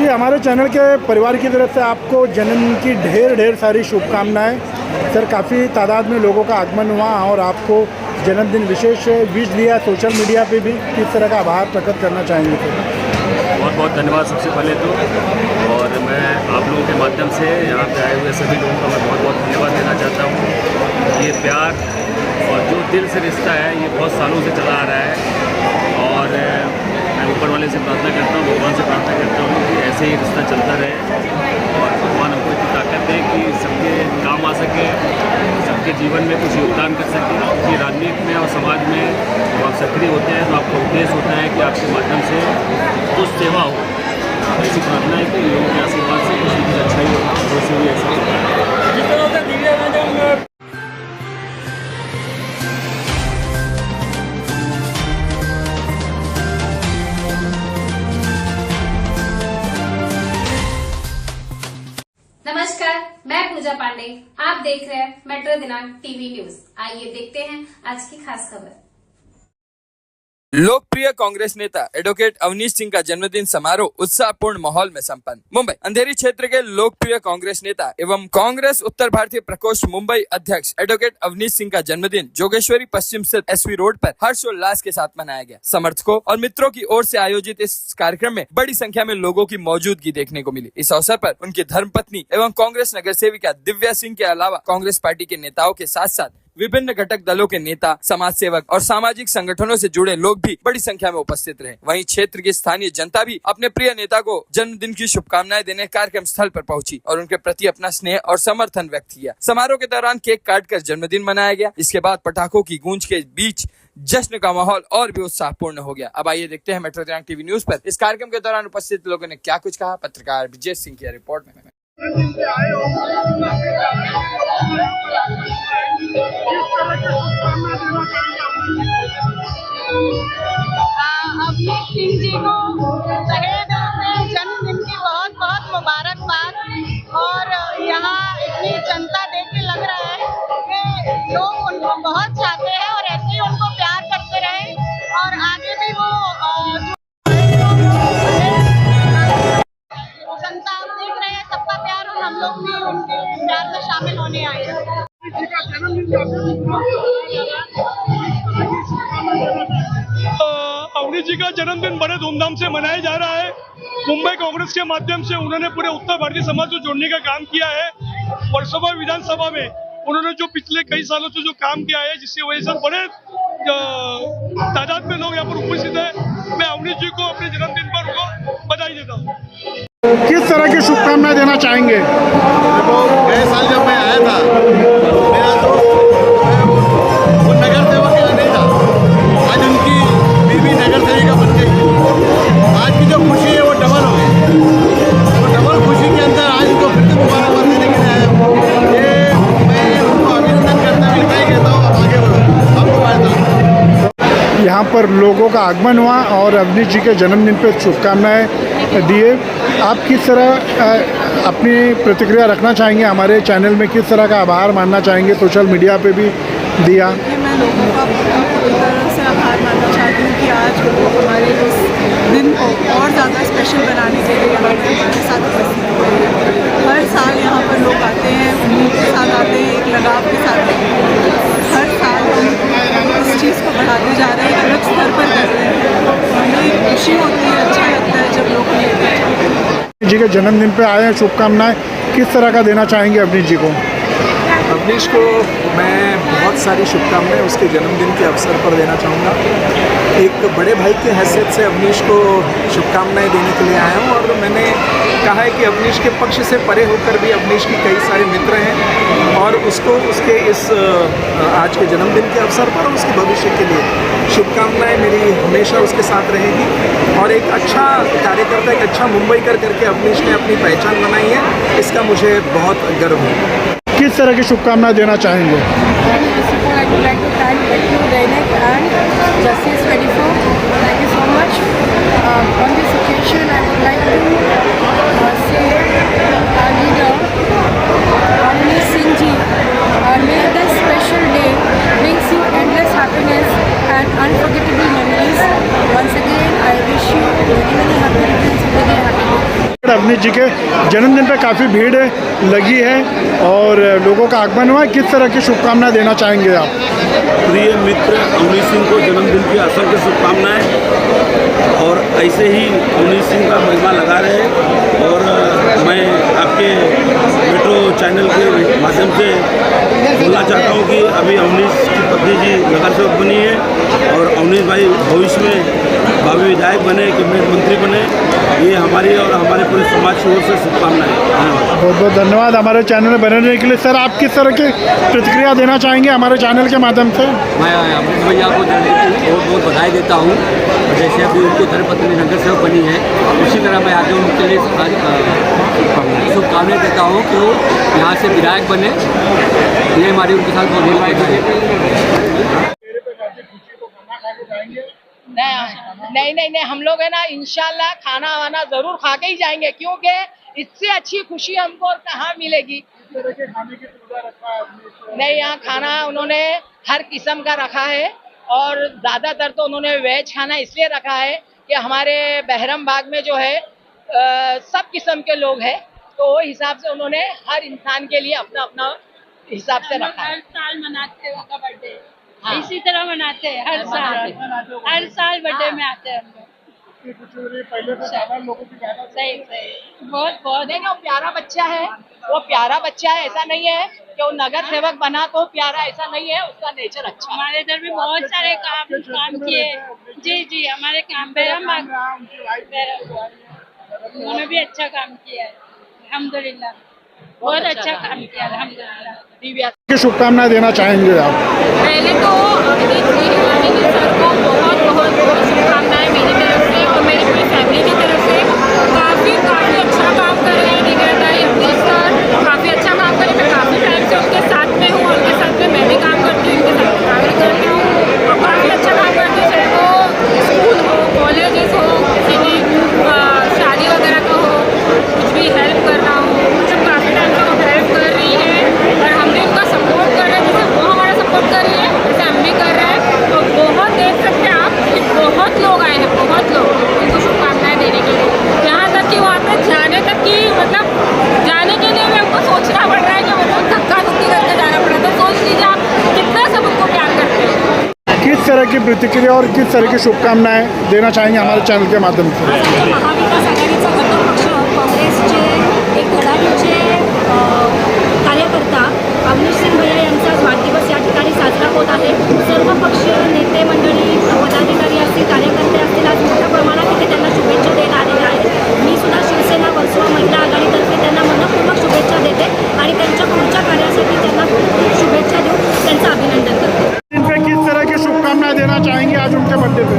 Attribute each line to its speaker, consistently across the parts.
Speaker 1: हमारे चैनल के परिवार की तरफ से आपको जन्मदिन की ढेर सारी शुभकामनाएं। सर, काफ़ी तादाद में लोगों का आगमन हुआ और आपको जन्मदिन विशेष विश दिया सोशल मीडिया पे भी, किस तरह का आभार प्रकट करना चाहेंगे सर?
Speaker 2: बहुत बहुत धन्यवाद सबसे पहले तो, और मैं आप लोगों के माध्यम से यहाँ पे आए हुए सभी लोगों का मैं बहुत बहुत धन्यवाद देना चाहता हूँ। ये प्यार और जो दिल से रिश्ता है ये बहुत सालों से चला आ रहा है, और मैं ऊपर वाले से प्रार्थना करता हूँ, भगवान से प्रार्थना करता हूँ कि ऐसे ही रिश्ता चलता रहे और भगवान हमको इतनी ताकत दे कि सबके काम आ सके, सबके जीवन में कुछ योगदान कर सके। कि राजनीति में और समाज में जब आप सक्रिय होते हैं तो आपका उद्देश्य होता है कि आपके माध्यम से कुछ सेवा हो। ऐसी प्रार्थना है कि लोगों के आशीर्वाद से कुछ भी अच्छा ही हो, जो से भी ऐसा होता है।
Speaker 3: नमस्कार, मैं पूजा पांडे। आप देख रहे हैं मेट्रो दिनांक टीवी न्यूज। आइए देखते हैं आज की खास खबर।
Speaker 4: लोकप्रिय कांग्रेस नेता एडवोकेट अवनीश सिंह का जन्मदिन समारोह उत्साहपूर्ण माहौल में संपन्न। मुंबई अंधेरी क्षेत्र के लोकप्रिय कांग्रेस नेता एवं कांग्रेस उत्तर भारतीय प्रकोष्ठ मुंबई अध्यक्ष एडवोकेट अवनीश सिंह का जन्मदिन जोगेश्वरी पश्चिम स्थित एसवी रोड पर हर्षोल्लास के साथ मनाया गया। समर्थकों और मित्रों की ओर से आयोजित इस कार्यक्रम में बड़ी संख्या में लोगों की मौजूदगी देखने को मिली। इस अवसर पर उनकी धर्मपत्नी एवं कांग्रेस नगर सेविका दिव्या सिंह के अलावा कांग्रेस पार्टी के नेताओं के साथ साथ विभिन्न घटक दलों के नेता, समाज सेवक और सामाजिक संगठनों से जुड़े लोग भी बड़ी संख्या में उपस्थित रहे। वहीं क्षेत्र की स्थानीय जनता भी अपने प्रिय नेता को जन्मदिन की शुभकामनाएं देने कार्यक्रम स्थल पर पहुंची और उनके प्रति अपना स्नेह और समर्थन व्यक्त किया। समारोह के दौरान केक काटकर जन्मदिन मनाया गया। इसके बाद पटाखों की गूंज के बीच जश्न का माहौल और भी उत्साहपूर्ण हो गया। अब आइए देखते हैं मेट्रो दिनांक टीवी न्यूज पर इस कार्यक्रम के दौरान उपस्थित लोगों ने क्या कुछ कहा। पत्रकार विजय सिंह की रिपोर्ट में।
Speaker 5: अवनीश सिंह जी को जन्मदिन की बहुत बहुत मुबारकबाद। और यहाँ इतनी जनता देख के लग रहा है कि लोग उनको बहुत चाहते हैं और ऐसे ही उनको प्यार करते रहे और आगे भी वो जनता आप देख रहे हैं सबका प्यार, और हम लोग भी उनके प्यार में शामिल होने आए हैं।
Speaker 6: अवनीश जी का जन्मदिन बड़े धूमधाम से मनाया जा रहा है। मुंबई कांग्रेस के माध्यम से उन्होंने पूरे उत्तर भारतीय समाज को जोड़ने का काम किया है। वर्सोवा विधानसभा में उन्होंने जो पिछले कई सालों से जो काम किया है, जिसकी वजह से बड़े तादाद में लोग यहाँ पर उपस्थित है। मैं अवनीश जी को अपने जन्मदिन पर उनको बधाई देता हूँ।
Speaker 1: किस तरह की शुभकामनाएं देना चाहेंगे?
Speaker 7: देखो, गए साल जब मैं आया था मेरा दोस्त वो नगर सेवक के लिए नहीं था, आज उनकी बीवी नगर सेविका बन गई। आज की जो खुशी है वो डबल हो गई। वो डबल खुशी के अंदर आज उनको फिर से मुबारकबाद देने के लिए आया हूँ। ये मैं उनको अभिनंदन करता हूँ, इतना ही कहता हूँ, आप आगे बढ़ो, आपको फायदा।
Speaker 1: यहाँ पर लोगों का आगमन हुआ और अवनीश जी के जन्मदिन पर शुभकामनाएं दिए। आप किस तरह अपनी प्रतिक्रिया रखना चाहेंगे? हमारे चैनल में किस तरह का आभार मानना चाहेंगे? सोशल मीडिया पे भी दिया।
Speaker 5: मैं लोगों का पूरी तरह से आभार मानना चाहती हूँ कि आज वो हमारे इस दिन को और ज़्यादा स्पेशल बनाने के लिए यहाँ पर हमारे साथ उपस्थित हुए। हर साल यहाँ पर लोग आते हैं, उम्मीद के साथ आते हैं, एक लगाव के साथ आते हैं। हर साल हम इस चीज़ को बढ़ाते जा रहे हैं, अलग स्तर पर कर रहे हैं। हमें खुशी होती है, अच्छा लगता है जब लोग हमें
Speaker 1: जी के जन्मदिन पे आए हैं। शुभकामनाएं किस तरह का देना चाहेंगे अवनीश जी को?
Speaker 8: अवनीश को मैं बहुत सारी शुभकामनाएं उसके जन्मदिन के अवसर पर देना चाहूँगा। एक बड़े भाई की हैसियत से अवनीश को शुभकामनाएं देने के लिए आया हूँ। और मैंने कहा है कि अवनीश के पक्ष से परे होकर भी अवनीश की कई सारे मित्र हैं उसको उसके इस आज के जन्मदिन के अवसर पर उसके भविष्य के लिए शुभकामनाएं मेरी हमेशा उसके साथ रहेगी। और एक अच्छा कार्यकर्ता, एक अच्छा मुंबईकर करके अवनीश ने अपनी पहचान बनाई है, इसका मुझे बहुत गर्व है।
Speaker 1: किस तरह की शुभकामनाएं देना चाहेंगे?
Speaker 5: I would like to thank you, Dainik and Justice 24. Thank you so much. On this occasion, I would like to say our leader, Avnish Singh ji, may this special day brings you endless happiness and unforgettable memories. Once again, I wish you many, many happy returns of the day. Happy birthday.
Speaker 1: Awanish जी के जन्मदिन पे काफ़ी भीड़ लगी है और लोगों का आगमन हुआ है। किस तरह की शुभकामनाएं देना चाहेंगे आप?
Speaker 9: प्रिय मित्र अवनीश सिंह को जन्मदिन की असंख्य शुभकामनाएं और ऐसे ही अवनीश सिंह का महिमा लगा रहे। और मैं आपके मेट्रो चैनल के माध्यम से बोलना चाहता हूँ कि अभी अवनीश की पत्नी जी नगर सेवक बनी है और अवनीश भाई भविष्य में भावी विधायक बने, कैबिनेट मंत्री बने, ये हमारी और हमारे पूरे समाज की ओर से शुभकामनाएं। धन्यवाद।
Speaker 1: बहुत बहुत धन्यवाद हमारे चैनल में बने रहने के लिए। सर, आप किस तरह की प्रतिक्रिया देना चाहेंगे हमारे चैनल के माध्यम से?
Speaker 10: मैं अवनीश भैया को जन्मदिन की बहुत बहुत बधाई देता हूँ। जैसे अभी उनकी धर्मपत्नी नगर सेवक बनी है, उसी तरह मैं आगे उनके लिए शुभकामनाएं देता हूँ कि वो यहाँ से विधायक बने। ये हमारी उनके साथ बहुत
Speaker 11: नहीं, हम लोग है ना इंशाल्लाह खाना वाना जरूर खा के ही जाएंगे, क्योंकि इससे अच्छी खुशी हमको और कहाँ मिलेगी। नहीं, यहाँ खाना उन्होंने हर किस्म का रखा है और ज़्यादातर तो उन्होंने वेज खाना इसलिए रखा है कि हमारे बहरम बाग में जो है सब किस्म के लोग हैं, तो वो हिसाब से उन्होंने हर इंसान के लिए अपना अपना हिसाब से रखा है।
Speaker 12: हर साल मनाते हैं उनका बर्थडे। हाँ। इसी तरह मनाते हैं हर साल बर्थडे में आते हैं हम लोग।
Speaker 1: पहले तो ज़्यादा लोगों की ज़्यादा
Speaker 12: सही बहुत
Speaker 11: नहीं, वो प्यारा बच्चा है, वो प्यारा बच्चा है। ऐसा नहीं है कि वो नगर सेवक बना तो प्यारा, ऐसा नहीं है, उसका नेचर अच्छा।
Speaker 12: हमारे इधर भी बहुत सारे काम किए। जी हमारे काम उन्होंने भी अच्छा काम किया है, अल्हम्दुलिल्लाह। बहुत अच्छा काम किया अल्हम्दुलिल्लाह।
Speaker 1: की शुभकामनाएं देना चाहेंगे आप?
Speaker 12: पहले तो अवनीश सर को बहुत शुभकामनाएं मेरी तरफ से और मेरी पूरी फैमिली की तरफ से। काफ़ी अच्छा काम कर रहे हैं निगर भाई अवनीश सर, काफ़ी अच्छा काम कर रहे हैं। मैं काफ़ी टाइम से उनके साथ में हूँ, उनके साथ में मैं भी काम करती हूँ, उनके साथ ट्रैवल करती हूँ और काफ़ी अच्छा काम करती हूँ। चाहे वो स्कूल हो, कॉलेजेस हो, किसी भी शादी वगैरह का हो, कुछ भी हेल्प करना हो, मतलब काफ़ी टाइम से वो हेल्प कर रही है और हम भी उनका सपोर्ट कर रहे हैं। जैसे वो हमारा सपोर्ट कर रही है, जैसे हम भी कर रहे हैं। तो बहुत देख सकते हैं आप कि बहुत लोग आए हैं, बहुत लोग उनको शुभकामनाएं देने के लिए। यहाँ तक कि वहाँ पे जाने तक की मतलब जाने के लिए भी हमको सोचना पड़ रहा है कि वो धक्का धुक्की करके जाना पड़ा। तो सोच लीजिए आप कितना सब उनको प्यार करते हैं।
Speaker 1: किस तरह की प्रतिक्रिया और किस तरह की शुभकामनाएं देना चाहेंगे हमारे चॅनल के माध्यम से?
Speaker 12: महाविकास आघाडीचा घटक पक्ष काँग्रेसचे एक धडाडीचे कार्यकर्ता अवनीश सिंग भैया यांचा आज वाढदिवस या ठिकाणी साजरा होत आहे। सर्व पक्षीय नेते मंडळी, पदाधिकारी असतील, कार्यकर्ते असतील, आज मोठ्या प्रमाणात इथे त्यांना शुभेच्छा द्यायला आलेल्या आहेत। मी सुद्धा शिवसेना वर्सोवा महिला आघाडीतर्फे त्यांना मनपूर्वक शुभेच्छा देते आणि त्यांच्या पुढच्या कार्यासाठी त्यांना खूप शुभेच्छा देऊन त्यांचं अभिनंदन करते।
Speaker 1: इन पे किस तरह की शुभकामनाएं देना चाहेंगे आज उनके बर्थडे पे?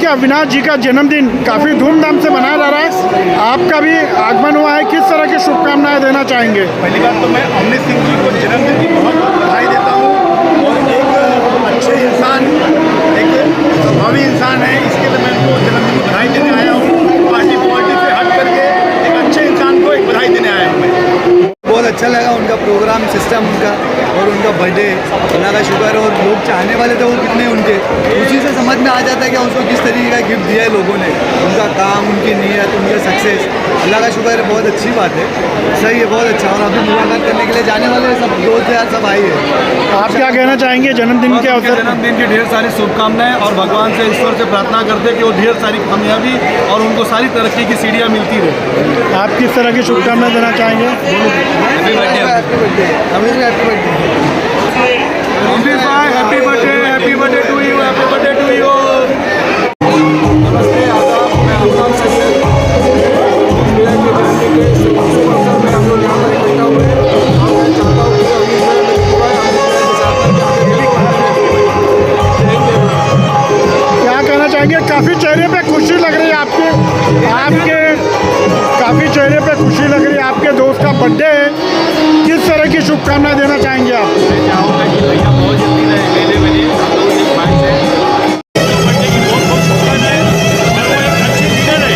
Speaker 1: अविनाश जी का जन्मदिन काफ़ी धूमधाम से मनाया जा रहा है, आपका भी आगमन हुआ है, किस तरह की शुभकामनाएं देना चाहेंगे?
Speaker 7: पहली बात तो मैं अवनीश सिंह जी को जन्मदिन की बहुत बहुत बधाई देता हूँ और एक अच्छे इंसान, एक स्वभावी इंसान है, इसके लिए मैं उनको जन्मदिन की बधाई देने आया हूँ। पार्टी से हट करके एक अच्छे इंसान को एक बधाई देने आया हूँ मैं।
Speaker 8: बहुत अच्छा लगा उनका प्रोग्राम सिस्टम उनका और उनका
Speaker 7: उनका बर्थडे, अल्लाह का शुक्र है। और लोग चाहने वाले थे वो कितने उनके, उसी से समझ में आ जाता है कि उसको किस तरीके का गिफ्ट दिया है लोगों ने, उनका काम, उनकी नीयत, उनका सक्सेस। अल्लाह का शुक्र है, बहुत अच्छी बात है, सही है, बहुत अच्छा। और अभी मुलाकात करने के लिए जाने वाले सब दोस्त यार सब आए हैं।
Speaker 1: आप क्या कहना चाहेंगे जन्मदिन के अवसर पर?
Speaker 7: जन्मदिन की ढेर सारी शुभकामनाएं और भगवान से, ईश्वर से प्रार्थना करते हैं कि वो ढेर सारी कामयाबी और उनको सारी तरक्की की सीढ़ियाँ मिलती रहे।
Speaker 1: आप किस तरह की शुभकामनाएं देना चाहेंगे?
Speaker 7: Happy birthday, happy birthday, happy birthday to you, happy birthday to you. नमस्ते, आदाब, मैं अफगान से इंडिया के जन्मदिन के शुभ अवसर में हम लोग यहाँ पर इकट्ठा हुए हैं। और मैं चाहता हूँ कि अभी मैं मेरी दुआ है के साथ आगे भी
Speaker 1: क्या कहना चाहेंगे? काफ़ी चेहरे पे खुशी लग रही है आपके काफ़ी चेहरे पे खुशी लग रही है, आपके दोस्त का बर्थडे है, किस तरह की शुभकामनाएं देना चाहेंगे आप?
Speaker 7: मैं चाहूँगा कि भैया बहुत जल्दी मेले बने, हम लोग एक ख्वाहिश है।
Speaker 6: बर्थडे की बहुत बहुत शुभकामनाएं। मैं वो एक अच्छे लीडर है,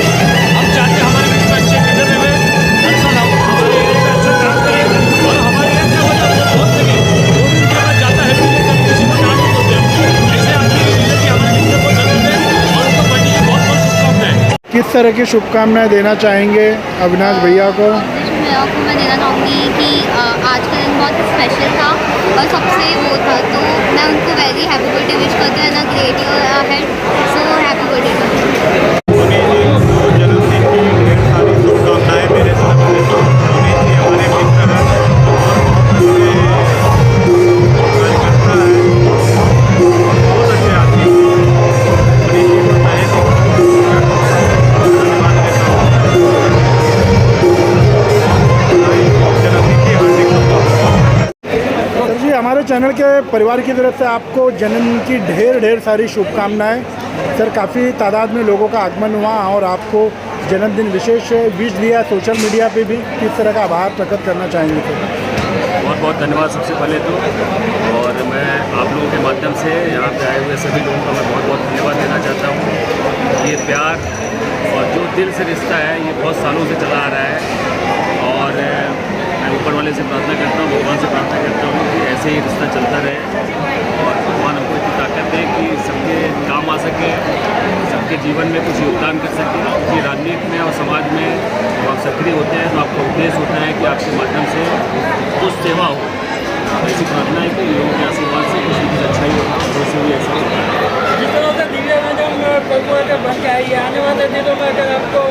Speaker 6: हम चाहते हैं हमारे बीच में अच्छे लीडर रहे, हर साल हम हमारे एरिया में अच्छा काम करें और हमारे यहाँ क्या होता है बहुत लगे वो भी उनके पास जाता है लीडर जब किसी को डांट होते हैं, ऐसे आदमी लीडर की हमारे लीडर को जरूरत है और उनको बर्थडे की बहुत बहुत शुभकामनाएं।
Speaker 1: किस तरह की शुभकामनाएं देना चाहेंगे अविनाश भैया को?
Speaker 12: आपको मैं देना चाहूँगी कि आज का दिन बहुत स्पेशल था और सबसे वो था, तो मैं उनको वेरी हैप्पी बर्थडे विश करती हूँ ना, great year ahead, so happy birthday to you.
Speaker 7: जन्मदिन की ढेर सारी शुभकामनाएं मेरे तरफ से। उन्हीं जी हमारे मित्र हैं और बहुत अच्छे कार्यकर्ता है, बहुत अच्छे आदमी। उन्हीं जी को मैं धन्यवाद देता हूँ। जन्मदिन की हार्दिक शुभकामनाएं।
Speaker 1: सर जी, हमारे चैनल के परिवार की तरफ से आपको जन्मदिन की ढेर सारी शुभकामनाएं। सर, काफ़ी तादाद में लोगों का आगमन हुआ और आपको जन्मदिन विशेष विश दिया सोशल मीडिया पे भी, किस तरह का आभार प्रकट करना चाहेंगे? सर,
Speaker 2: बहुत बहुत धन्यवाद सबसे पहले तो। और मैं आप लोगों के माध्यम से यहाँ पे आए हुए सभी लोगों का मैं बहुत बहुत धन्यवाद देना चाहता हूँ। ये प्यार और जो दिल से रिश्ता है ये बहुत सालों से चला आ रहा है और मैं ऊपर वाले से प्रार्थना करता हूँ, भगवान से प्रार्थना करता हूँ कि ऐसे ही रिश्ता चलता रहे और भगवान हमको इतनी ताकत दे कि सबके काम आ सके, सबके जीवन में कुछ योगदान कर सके। कि राजनीति में और समाज में जब आप सक्रिय होते हैं तो आपका उद्देश्य होता है कि आपके माध्यम से कुछ सेवा हो। ऐसी प्रार्थना है कि लोगों के आशीर्वाद से कुछ भी अच्छा ही होगा, दोस्तों भी ऐसा होता है।
Speaker 11: जिस तरह से दिल्ली में जो प्रभु के बन के आई है, आने वाले दिनों में अगर आपको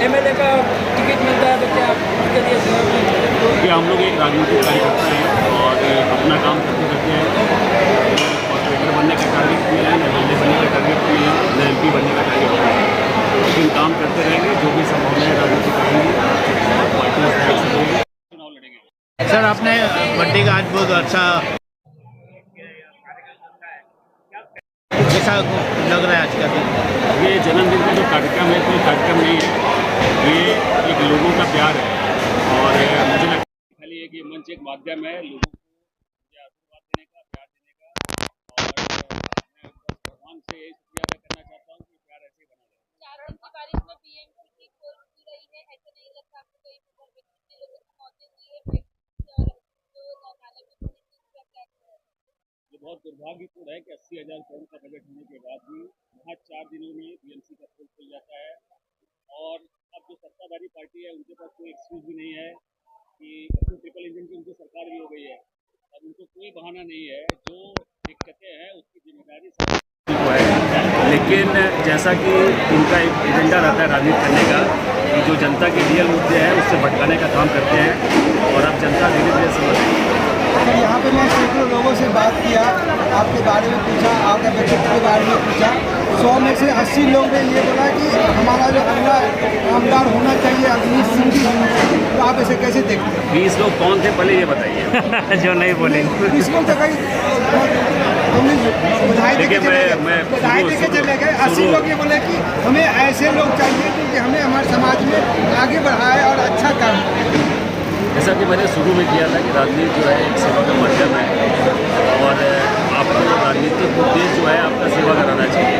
Speaker 11: MLA का टिकट मिलता है तो क्या आप उसके लिए सेवा करेंगे?
Speaker 2: कि हम लोग एक राजनीतिक कार्यकर्ता हैं और अपना काम करते करते हैं। कॉर्पोरेटर बनने का टारगेट भी है, MLA बनने का टारगेट भी है, MP बनने का टारगेट भी है। लेकिन काम करते रहेंगे, जो भी संभावना है राजनीति करेंगे, पार्टी से चुनाव लड़ेंगे।
Speaker 7: सर, आपने बर्थडे का आज बहुत अच्छा कैसा लग रहा है आज का दिन?
Speaker 2: ये जन्मदिन का जो कार्यक्रम है कोई कार्यक्रम नहीं है, ये एक लोगों का प्यार है और मुझे लगता है खाली एक ये मंच एक माध्यम है लोगों को मुझे आशीर्वाद देने का, प्यार देने का। और मैं भगवान से यही शुक्रिया अदा करना चाहता हूँ कि प्यार ऐसे ही बना रहे।
Speaker 12: 4 दिन की बारिश में BMC की पोल खुल रही है, ऐसे नहीं लगता आपको कहीं पर व्यक्ति लोगों को मौतें हुई है, जो नाले में पूरी चीज का क्या है?
Speaker 2: ये बहुत दुर्भाग्यपूर्ण है कि 80,000 करोड़ का बजट होने के बाद भी वहाँ 4 दिनों में BMC का पोल खुल जाता है और अब जो सत्ताधारी पार्टी है उनके पास कोई एक्सक्यूज भी नहीं है कि अब तो ट्रिपल इंजन की उनकी सरकार भी हो गई है, अब उनको कोई बहाना नहीं है। जो दिक्कतें हैं उसकी जिम्मेदारी सरकार को है, लेकिन जैसा कि इनका एक एजेंडा रहता है राजनीति करने का कि जो जनता के रियल मुद्दे हैं उससे भटकाने का काम करते हैं और अब जनता धीरे धीरे समझ रही है।
Speaker 7: यहाँ पे मैं सैकड़ों लोगों से बात किया, आपके बारे में पूछा, आपके व्यक्तित्व के बारे में पूछा। 100 में से 80 लोग ने ये बोला कि हमारा जो अगला आमदार होना चाहिए अवनीश सिंह जी, तो आप इसे कैसे देखते हैं?
Speaker 2: 20 लोग कौन थे पहले ये बताइए।
Speaker 8: जो नहीं बोले
Speaker 7: 20 लोग तो कहीं
Speaker 2: देखिए मैं
Speaker 7: बधाई देके चले गए। 80 लोग ये बोले कि हमें ऐसे लोग चाहिए क्योंकि हमें हमारे समाज में आगे बढ़ाए और अच्छा काम करे।
Speaker 2: जैसा कि मैंने शुरू में किया था कि राजनीति जो है एक सेवा का माध्यम है और आपका राजनीतिक उद्देश्य जो है आपका सेवा कराना चाहिए।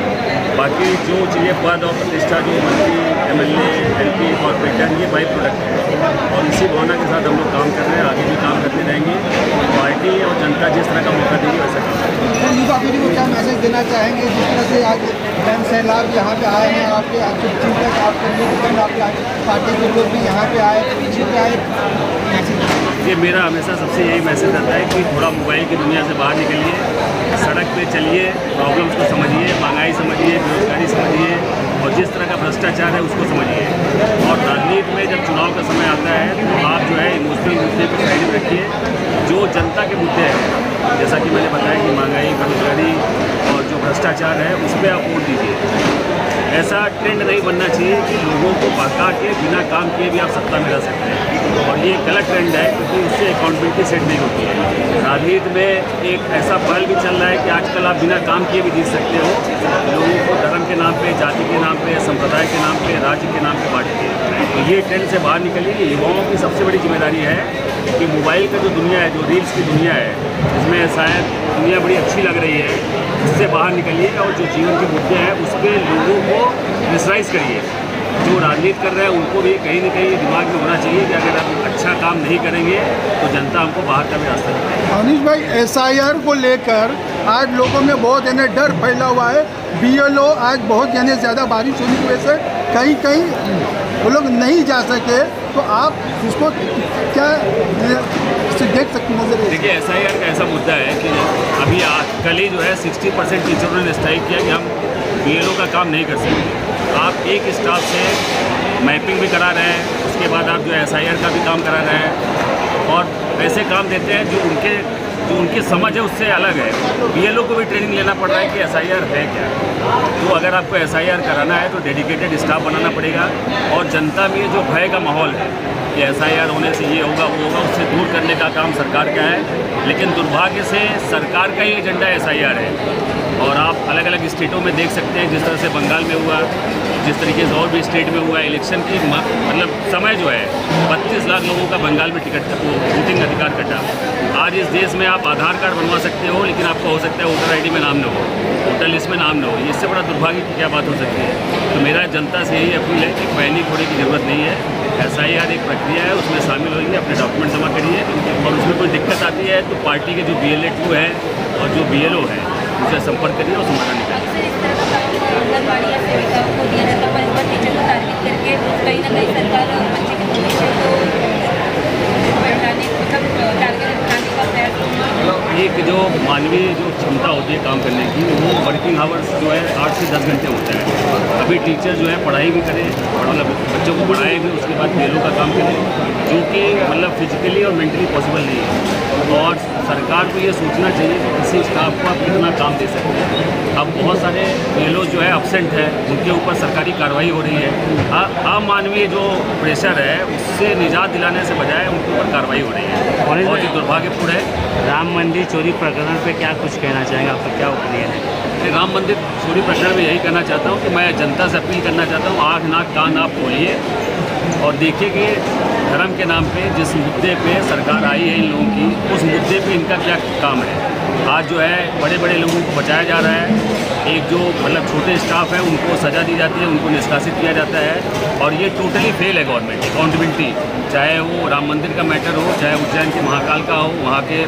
Speaker 2: बाकी जो चीज़ें पद और प्रतिष्ठा जो मंत्री MLA MP कॉर्पोरेटर ये बाई प्रोडक्ट है और इसी भावना के साथ हम लोग काम कर रहे हैं, आगे भी काम करते रहेंगे। पार्टी और जनता जिस तरह का मौका देगी वैसा काम करेंगे।
Speaker 13: युवा पीढ़ी को क्या मैसेज देना चाहेंगे जिस तरह से आज मैम सैलाब यहाँ पे आए हैं, आपके चिंतक आपके नेतृत्व आपके पार्टी के लोग भी यहाँ पे आए पीछे पे आए?
Speaker 2: ये मेरा हमेशा सबसे यही मैसेज रहता है कि थोड़ा मोबाइल की दुनिया से बाहर निकलिए, सड़क पे चलिए, प्रॉब्लम्स को समझिए, महंगाई समझिए, बेरोजगारी समझिए और जिस तरह का भ्रष्टाचार है उसको समझिए। और राजनीति में जब चुनाव का समय आता है तो आप जो है इमोशनल मुद्दे को साइड में रखिए, जो जनता के मुद्दे हैं जैसा कि मैंने बताया कि महंगाई, बेरोजगारी और जो भ्रष्टाचार है उस पर आप वोट दीजिए। ऐसा ट्रेंड नहीं बनना चाहिए कि लोगों को भड़का के बिना काम किए भी आप सत्ता में रह सकते हैं और ये गलत ट्रेंड है क्योंकि उससे अकाउंटेबिलिटी सेट नहीं होती है। राजनीति में एक ऐसा पहल भी चल रहा है कि आजकल आप बिना काम किए भी जीत सकते हो, लोगों को धर्म के नाम पे, जाति के नाम पे, संप्रदाय के नाम पे, राज्य के नाम पे बांटते हैं। तो ये ट्रेंड से बाहर निकलिए। युवाओं की सबसे बड़ी जिम्मेदारी है कि मोबाइल का जो दुनिया है, जो रील्स की दुनिया है, जिसमें शायद दुनिया बड़ी अच्छी लग रही है, उससे बाहर निकलिए और जो जीवन के मुद्दे हैं उस पर लोगों को प्रेशराइज करिए। जो राजनीति कर रहे हैं उनको भी कहीं ना कहीं दिमाग में होना चाहिए कि अगर आप अच्छा काम नहीं करेंगे तो जनता हमको बाहर का भी रास्ता देगी।
Speaker 13: अनिश भाई, SIR को लेकर आज लोगों में बहुत डर फैला हुआ है। BLO आज बहुत ज़्यादा बारिश होने की वजह से कहीं वो लोग नहीं जा सके, तो आप इसको क्या देख सकते नजर?
Speaker 2: देखिए, SIR का ऐसा मुद्दा है कि अभी कल ही जो है 60% टीचरों ने स्ट्राइक किया कि हम BLO का काम नहीं कर सकते। आप एक स्टाफ से मैपिंग भी करा रहे हैं, उसके बाद आप जो है SIR का भी काम करा रहे हैं और ऐसे काम देते हैं जो उनकी समझ है उससे अलग है। BLO को भी ट्रेनिंग लेना पड़ रहा है कि SIR है क्या। तो अगर आपको SIR कराना है तो डेडिकेटेड स्टाफ बनाना पड़ेगा और जनता में जो भय का माहौल है कि SIR होने से ये होगा वो होगा, उससे दूर करने का काम सरकार का है। लेकिन दुर्भाग्य से सरकार का ही एजेंडा SIR है और आप अलग अलग स्टेटों में देख सकते हैं जिस तरह से बंगाल में हुआ, जिस तरीके से और भी स्टेट में हुआ। इलेक्शन की मतलब समय जो है 32 लाख लोगों का बंगाल में वोटिंग अधिकार कटा। आज इस देश में आप आधार कार्ड बनवा सकते हो लेकिन आपको हो सकता है वोटर ID में नाम न हो, वोटर लिस्ट में नाम न हो। इससे बड़ा दुर्भाग्य की क्या बात हो सकती है। तो मेरा जनता से यही अपील है कि पैनिक होने की ज़रूरत नहीं है। SIR एक प्रक्रिया है, उसमें शामिल होइए, अपने डॉक्यूमेंट जमा करिए और उसमें कोई दिक्कत आती है तो पार्टी के जो BLA2 है और जो BLO है उनसे संपर्क करिए और समाधान निकालिए।
Speaker 12: आंगनबाड़ी या सेविकाओं को दिया जाता है पर इस बार टीचर को टारगेट करके कहीं ना कहीं सरकार बच्चे के भविष्य को बढ़ाने मतलब टारगेट उठाने का प्रयास।
Speaker 2: एक जो मानवीय जो क्षमता होती है काम करने की, वो वर्किंग आवर्स जो है 8 से 10 घंटे होता है। अभी टीचर जो है पढ़ाई भी करे, मतलब बच्चों को पढ़ाए भी, उसके बाद BLO का काम करे, जो कि मतलब फिजिकली और मेंटली पॉसिबल नहीं है। और सरकार को ये सोचना चाहिए कि किसी स्टाफ को आप कितना काम दे सकते हैं। अब बहुत सारे BLO जो है अब्सेंट है, उनके ऊपर सरकारी कार्रवाई हो रही है। अमानवीय जो प्रेशर है उससे निजात दिलाने से बजाय उनके ऊपर कार्रवाई हो रही है, बहुत ही दुर्भाग्यपूर्ण है।
Speaker 14: राम मंदिर चोरी प्रकरण पे क्या कुछ कहना चाहेंगे, आपका क्या ओपिनियन है?
Speaker 2: राम मंदिर चोरी प्रकरण में यही कहना चाहता हूँ कि मैं जनता से अपील करना चाहता हूँ, आँख नाक कान आप खोलिए और देखिए कि धर्म के नाम पे जिस मुद्दे पे सरकार आई है इन लोगों की, उस मुद्दे पे इनका क्या काम है। आज जो है बड़े बड़े लोगों को बचाया जा रहा है, एक जो मतलब छोटे स्टाफ है उनको सज़ा दी जाती है, उनको निष्कासित किया जाता है और ये टोटली फेल है गवर्नमेंट अकाउंटेबिलिटी। चाहे वो राम मंदिर का मैटर हो, चाहे उज्जैन के महाकाल का हो, वहाँ के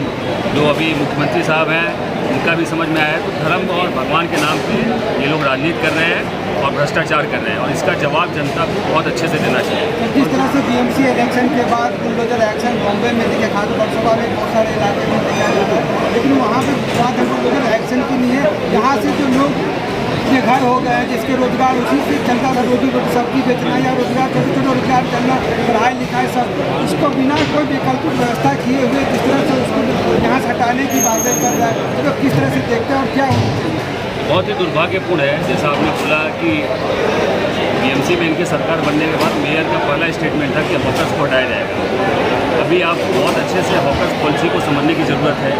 Speaker 2: जो अभी मुख्यमंत्री साहब हैं उनका भी समझ में आया है। तो धर्म और भगवान के नाम पे ये लोग राजनीति कर रहे हैं और भ्रष्टाचार कर रहे हैं और इसका जवाब जनता को बहुत अच्छे से देना चाहिए।
Speaker 13: किस तरह से BMC इलेक्शन के बाद बुलडोजर एक्शन बॉम्बे में देखिए, खास वर्षों में बहुत सारे इलाके में देखा जाता है, लेकिन वहाँ पर बात है बुलडोजर एक्शन की नहीं है। यहाँ से जो लोग अपने घर हो गए, जिसके रोजगार उसी से चलता था, रोटी सब्जी बेचना या रोजगार छोटे छोटे रोजगार करना, पढ़ाई लिखाई सब, उसको बिना कोई वैकल्पिक व्यवस्था किए हुए जिस तरह से उसको यहाँ से हटाने की बातें कर रहा है, तो किस तरह से देखते हैं और क्या होना चाहिए?
Speaker 2: बहुत ही दुर्भाग्यपूर्ण है। जैसा आपने बोला कि BMC में इनकी सरकार बनने के बाद मेयर का पहला स्टेटमेंट था कि हॉकर्स को हटाया जाएगा। अभी आपको बहुत अच्छे से हॉकर्स पॉलिसी को समझने की ज़रूरत है।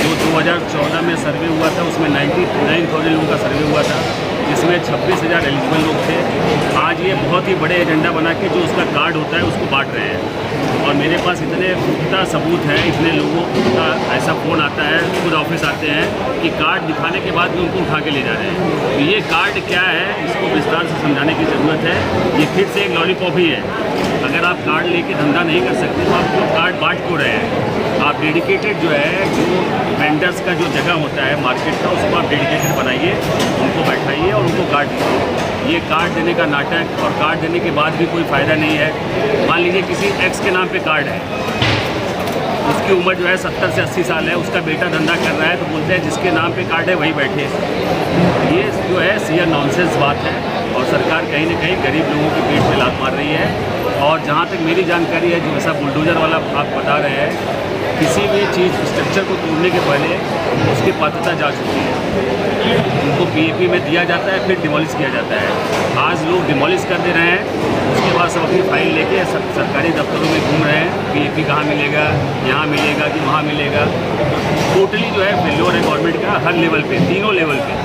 Speaker 2: जो 2014 में सर्वे हुआ था उसमें 99,000 लोगों का सर्वे हुआ था, जिसमें उसमें 26,000 एलिजिबल लोग थे। आज ये बहुत ही बड़े एजेंडा बना के जो उसका कार्ड होता है उसको बांट रहे हैं, और मेरे पास इतने पुख्ता सबूत हैं, इतने लोगों का ऐसा फ़ोन आता है, खुद ऑफिस आते हैं कि कार्ड दिखाने के बाद भी उनको उठा के ले जा रहे हैं। तो ये कार्ड क्या है, इसको विस्तार से समझाने की ज़रूरत है। ये फिर से एक लॉलीपॉप ही है। अगर आप कार्ड लेके धंधा नहीं कर सकते तो आप क्यों कार्ड बांट क्यों रहे हैं? आप डेडिकेटेड जो है, जो वेंडर्स का जो जगह होता है मार्केट का, उसको आप डेडिकेटेड बनाइए, उनको बैठाइए और उनको कार्ड दीजिए। ये कार्ड देने का नाटक और कार्ड देने के बाद भी कोई फ़ायदा नहीं है। मान लीजिए किसी एक्स के नाम पे कार्ड है, उसकी उम्र जो है 70 से 80 साल है, उसका बेटा धंधा कर रहा है, तो बोलते हैं जिसके नाम पे कार्ड है वही बैठे। ये जो है सीधा नॉनसेंस बात है, और सरकार कहीं ना कहीं गरीब लोगों के पेट में लात मार रही है। और जहाँ तक मेरी जानकारी है, जो ऐसा बुलडोज़र वाला आप बता रहे हैं, किसी भी चीज़ स्ट्रक्चर को तोड़ने के पहले उसकी पात्रता जांच होती है, उनको पीएपी में दिया जाता है, फिर डिमोलिश किया जाता है। आज लोग डिमोलिश कर दे रहे हैं, उसके बाद सब अपनी फाइल लेके सरकारी दफ्तरों में घूम रहे हैं, पीएपी कहाँ मिलेगा, यहाँ मिलेगा कि वहाँ मिलेगा। टोटली जो है फेल्योर है गवर्नमेंट का हर लेवल पे, तीनों लेवल पे।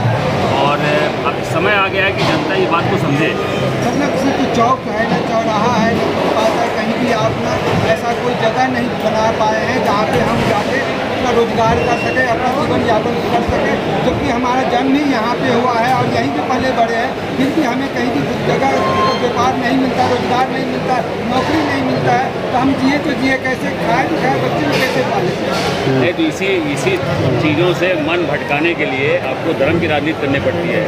Speaker 2: और अब समय आ गया है कि जनता ये बात को समझे।
Speaker 13: मतलब किसी को चौक है ना चौराहा है ना फुटपाथ है, कहीं भी आप ना ऐसा कोई जगह नहीं बना पाए हैं जहाँ पे हम जाके अपना रोजगार कर सकें, अपना जीवन यापन कर सकें, जबकि हमारा जन्म ही यहाँ पे हुआ है और यहीं पे पले बड़े हैं, फिर भी हमें कहीं की जगह व्यापार नहीं मिलता, रोजगार नहीं मिलता, नौकरी नहीं मिलता है, तो हम जिए तो जिए कैसे, खाए तो खाए, बच्चे को कैसे पाले।
Speaker 2: तो इसी चीज़ों से मन भटकाने के लिए आपको धर्म की राजनीति करनी पड़ती है,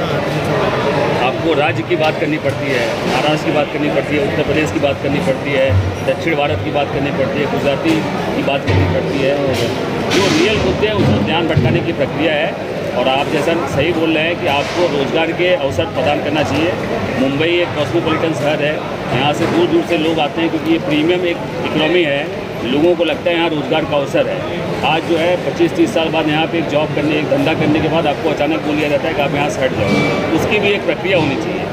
Speaker 2: आपको राज्य की बात करनी पड़ती है, महाराष्ट्र की बात करनी पड़ती है, उत्तर प्रदेश की बात करनी पड़ती है, दक्षिण भारत की बात करनी पड़ती है, गुजराती की बात करनी पड़ती है। और जो रियल मुद्दे हैं उसमें ध्यान भटकाने की प्रक्रिया है। और आप जैसा सही बोल रहे हैं कि आपको रोज़गार के अवसर प्रदान करना चाहिए। मुंबई एक कॉस्मोपॉलिटन शहर है, यहाँ से दूर दूर से लोग आते हैं क्योंकि ये प्रीमियम एक इकोनॉमी है, लोगों को लगता है यहाँ रोज़गार का अवसर है। आज जो है 25-30 साल बाद यहाँ पे एक जॉब करने, एक धंधा करने के बाद आपको अचानक बोल दिया जाता है कि आप यहाँ से हट जाओ। उसकी भी एक प्रक्रिया होनी चाहिए,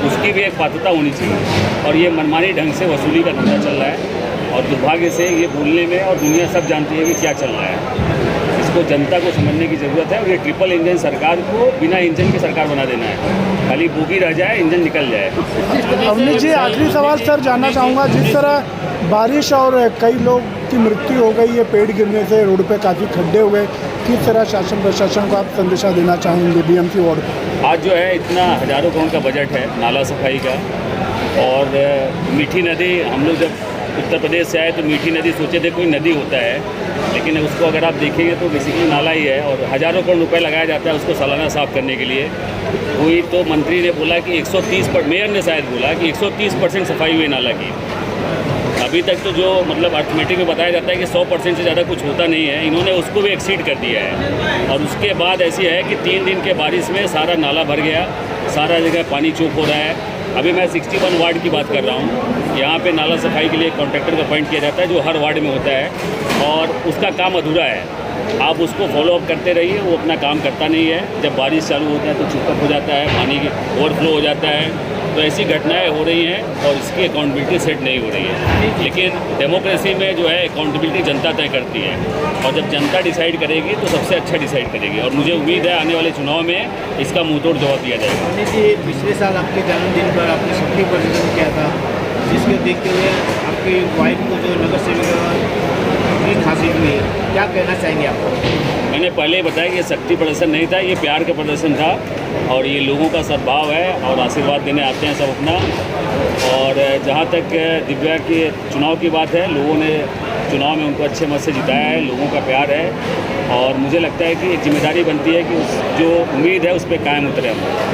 Speaker 2: उसकी भी एक पात्रता होनी चाहिए। और ये मनमानी ढंग से वसूली का धंधा चल रहा है, और दुर्भाग्य से ये बोलने में, और दुनिया सब जानती है कि क्या चल रहा है। इसको जनता को समझने की ज़रूरत है। और ये ट्रिपल इंजन सरकार को बिना इंजन की सरकार बना देना है, खाली बोगी रह जाए, इंजन निकल जाए।
Speaker 1: अवनीश जी, आखिरी सवाल सर जानना चाहूँगा, जिस तरह बारिश और कई लोग की मृत्यु हो गई है पेड़ गिरने से, रोड पे काफ़ी खड्डे हुए, किस तरह शासन प्रशासन को आप संदेशा देना चाहेंगे बीएमसी वार्ड को?
Speaker 2: आज जो है इतना हज़ारों करोड़ का बजट है नाला सफाई का, और मीठी नदी, हम लोग जब उत्तर प्रदेश से आए तो मीठी नदी सोचे थे कोई नदी होता है, लेकिन उसको अगर आप देखेंगे तो बेसिकली नाला ही है। और हज़ारों करोड़ रुपए लगाया जाता है उसको सालाना साफ़ करने के लिए। कोई तो मंत्री ने बोला कि 130%, मेयर ने शायद बोला कि 130% सफाई हुई नाला की। अभी तक तो जो मतलब अर्थमेटिक में बताया जाता है कि 100% से ज़्यादा कुछ होता नहीं है, इन्होंने उसको भी एक्सीड कर दिया है। और उसके बाद ऐसी है कि 3 दिन के बारिश में सारा नाला भर गया, सारा जगह पानी चौक हो रहा है। अभी मैं 61 वार्ड की बात कर रहा हूँ, यहाँ पे नाला सफाई के लिए कॉन्ट्रैक्टर को अपॉइंट किया जाता है जो हर वार्ड में होता है, और उसका काम अधूरा है। आप उसको फॉलोअप करते रहिए, वो अपना काम करता नहीं है। जब बारिश चालू होता है तो चुपचाप हो जाता है, पानी की ओवरफ्लो हो जाता है। तो ऐसी घटनाएं हो रही हैं और इसकी अकाउंटेबिलिटी सेट नहीं हो रही है। लेकिन डेमोक्रेसी में जो है अकाउंटेबिलिटी जनता तय करती है, और जब जनता डिसाइड करेगी तो सबसे अच्छा डिसाइड करेगी। और मुझे उम्मीद है आने वाले चुनाव में इसका मुंहतोड़ जवाब दिया जाएगा।
Speaker 13: अवनीश जी, पिछले साल आपके जन्मदिन पर आपने शक्ति प्रदर्शन किया था, जिसको देखते हुए आपकी वाइफ को जो नगर सेविका जीत हासिल हुई, क्या कहना चाहेंगे आप?
Speaker 2: मैंने पहले ही बताया कि ये शक्ति प्रदर्शन नहीं था, ये प्यार का प्रदर्शन था, और ये लोगों का सद्भाव है और आशीर्वाद देने आते हैं सब अपना। और जहाँ तक दिव्या के चुनाव की बात है, लोगों ने चुनाव में उनको अच्छे मत से जिताया है, लोगों का प्यार है, और मुझे लगता है कि एक जिम्मेदारी बनती है कि जो उम्मीद है उस पर कायम उतरे हम।